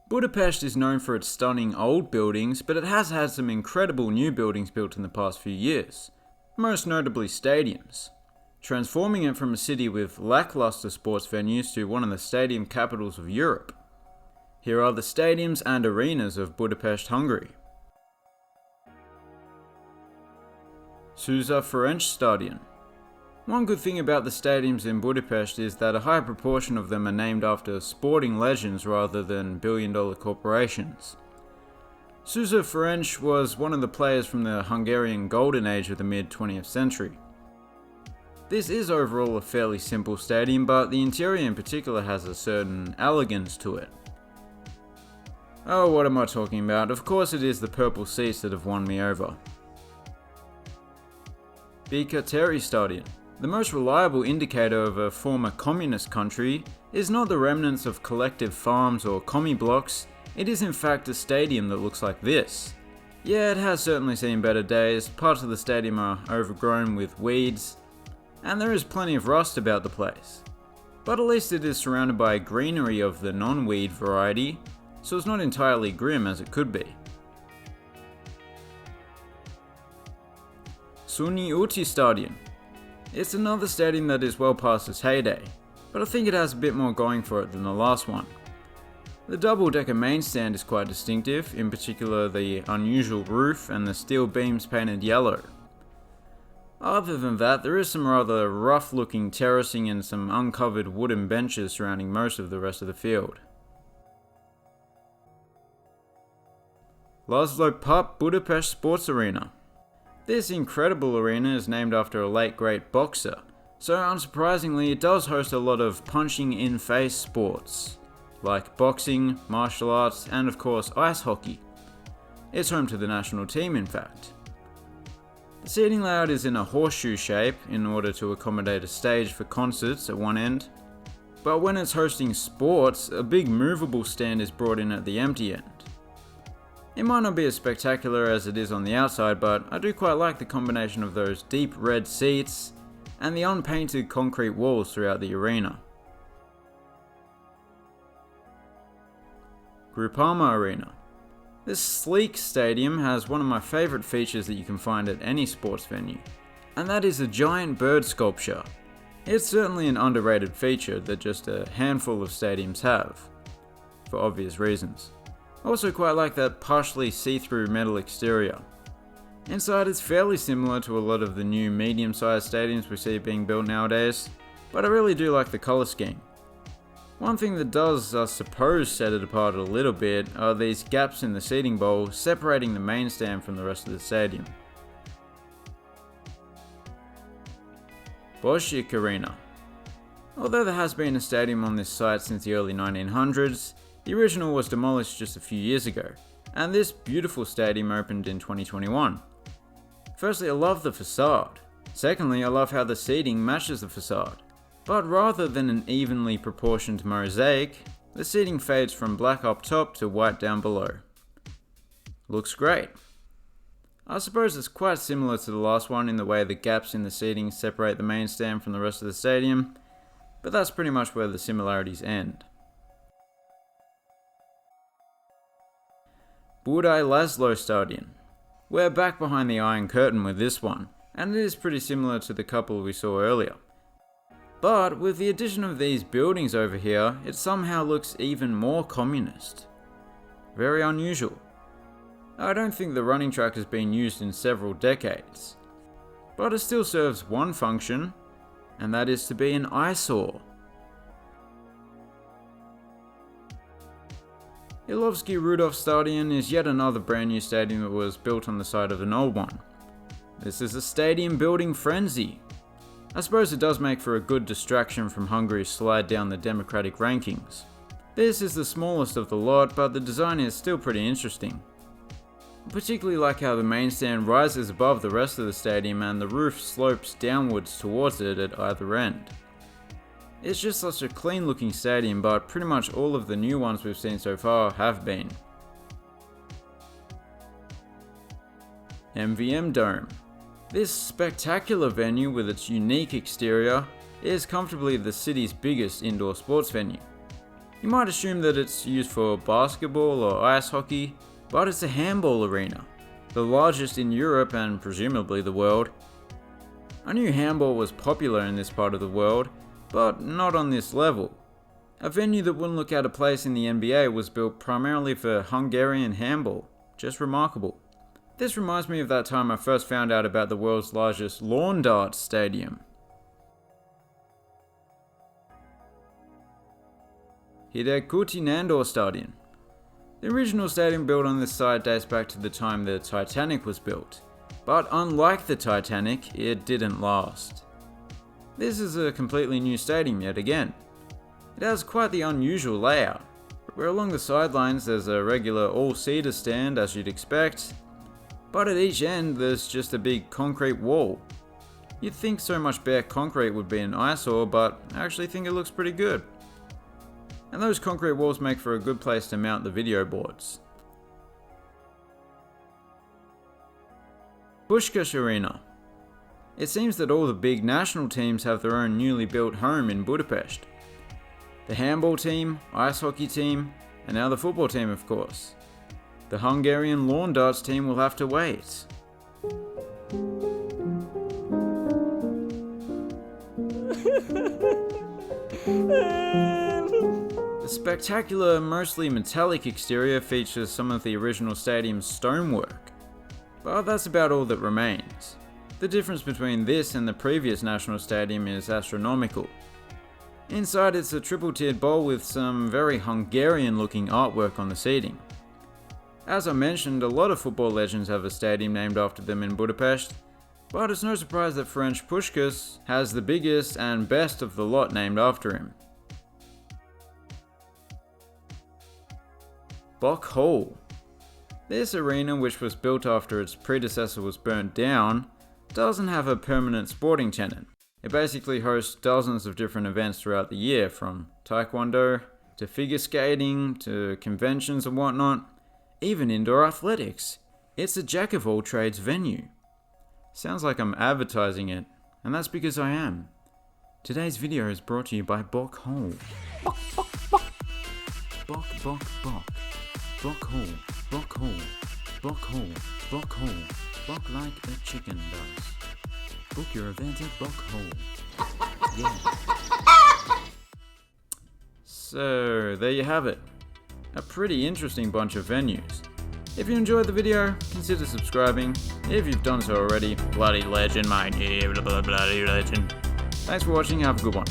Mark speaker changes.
Speaker 1: Budapest is known for its stunning old buildings, but it has had some incredible new buildings built in the past few years, most notably stadiums, transforming it from a city with lackluster sports venues to one of the stadium capitals of Europe. Here are the stadiums and arenas of Budapest, Hungary. Szusza Ferenc Stadion. One good thing about the stadiums in Budapest is that a high proportion of them are named after sporting legends rather than billion-dollar corporations. Szusza Ferenc was one of the players from the Hungarian golden age of the mid-20th century. This is overall a fairly simple stadium, but the interior in particular has a certain elegance to it. Oh, what am I talking about? Of course it is the purple seats that have won me over. BOK Téri Stadion. The most reliable indicator of a former communist country is not the remnants of collective farms or commie blocks, it is in fact a stadium that looks like this. Yeah, it has certainly seen better days, parts of the stadium are overgrown with weeds, and there is plenty of rust about the place. But at least it is surrounded by greenery of the non-weed variety, so it's not entirely grim as it could be. Szőnyi Stadion. It's another stadium that is well past its heyday, but I think it has a bit more going for it than the last one. The double-decker main stand is quite distinctive, in particular the unusual roof and the steel beams painted yellow. Other than that, there is some rather rough-looking terracing and some uncovered wooden benches surrounding most of the rest of the field. László Papp Budapest Sports Arena. This incredible arena is named after a late great boxer, so unsurprisingly it does host a lot of punching in face sports, like boxing, martial arts, and of course ice hockey. It's home to the national team in fact. The seating layout is in a horseshoe shape in order to accommodate a stage for concerts at one end, but when it's hosting sports, a big movable stand is brought in at the empty end. It might not be as spectacular as it is on the outside, but I do quite like the combination of those deep red seats and the unpainted concrete walls throughout the arena. Groupama Arena. This sleek stadium has one of my favourite features that you can find at any sports venue, and that is a giant bird sculpture. It's certainly an underrated feature that just a handful of stadiums have, for obvious reasons. I also quite like that partially see-through metal exterior. Inside it's fairly similar to a lot of the new medium-sized stadiums we see being built nowadays, but I really do like the colour scheme. One thing that does, I suppose, set it apart a little bit are these gaps in the seating bowl separating the main stand from the rest of the stadium. Bozsik Arena. Although there has been a stadium on this site since the early 1900s, the original was demolished just a few years ago, and this beautiful stadium opened in 2021. Firstly, I love the facade. Secondly, I love how the seating matches the facade. But rather than an evenly proportioned mosaic, the seating fades from black up top to white down below. Looks great. I suppose it's quite similar to the last one in the way the gaps in the seating separate the main stand from the rest of the stadium, but that's pretty much where the similarities end. Budai László Stadion. We're back behind the Iron Curtain with this one, and it is pretty similar to the couple we saw earlier. But with the addition of these buildings over here, it somehow looks even more communist. Very unusual. I don't think the running track has been used in several decades, but it still serves one function, and that is to be an eyesore. Illovszky Rudolf Stadion is yet another brand new stadium that was built on the site of an old one. This is a stadium building frenzy. I suppose it does make for a good distraction from Hungary's slide down the democratic rankings. This is the smallest of the lot, but the design is still pretty interesting. I particularly like how the main stand rises above the rest of the stadium and the roof slopes downwards towards it at either end. It's just such a clean looking stadium, but pretty much all of the new ones we've seen so far have been. MVM Dome. This spectacular venue with its unique exterior is comfortably the city's biggest indoor sports venue. You might assume that it's used for basketball or ice hockey, but it's a handball arena, the largest in Europe and presumably the world. I knew handball was popular in this part of the world, but not on this level. A venue that wouldn't look out of place in the NBA was built primarily for Hungarian handball. Just remarkable. This reminds me of that time I first found out about the world's largest lawn darts stadium. Hidegkuti Nándor Stadion. The original stadium built on this site dates back to the time the Titanic was built, but unlike the Titanic, it didn't last. This is a completely new stadium yet again. It has quite the unusual layout, where along the sidelines there's a regular all-seater stand as you'd expect, but at each end there's just a big concrete wall. You'd think so much bare concrete would be an eyesore, but I actually think it looks pretty good. And those concrete walls make for a good place to mount the video boards. Puskás Arena. It seems that all the big national teams have their own newly built home in Budapest. The handball team, ice hockey team, and now the football team, of course. The Hungarian lawn darts team will have to wait. The spectacular, mostly metallic exterior features some of the original stadium's stonework, but that's about all that remains. The difference between this and the previous national stadium is astronomical. Inside it's a triple-tiered bowl with some very Hungarian-looking artwork on the seating. As I mentioned, a lot of football legends have a stadium named after them in Budapest, but it's no surprise that Ferenc Puskás has the biggest and best of the lot named after him. BOK Hall. This arena, which was built after its predecessor was burnt down, doesn't have a permanent sporting tenant. It basically hosts dozens of different events throughout the year, from taekwondo to figure skating to conventions and whatnot, even indoor athletics. It's a jack of all trades venue. Sounds like I'm advertising it, and that's because I am. Today's video is brought to you by BOK Hall. BOK, BOK, BOK. BOK, BOK, BOK. BOK Hall, BOK Hall, BOK Hall, BOK Hall, BOK like a chicken does. Book your event at BOK Hall. Yeah. So, there you have it. A pretty interesting bunch of venues. If you enjoyed the video, consider subscribing. If you've done so already, bloody legend, mate. Yeah, bloody legend. Thanks for watching, have a good one.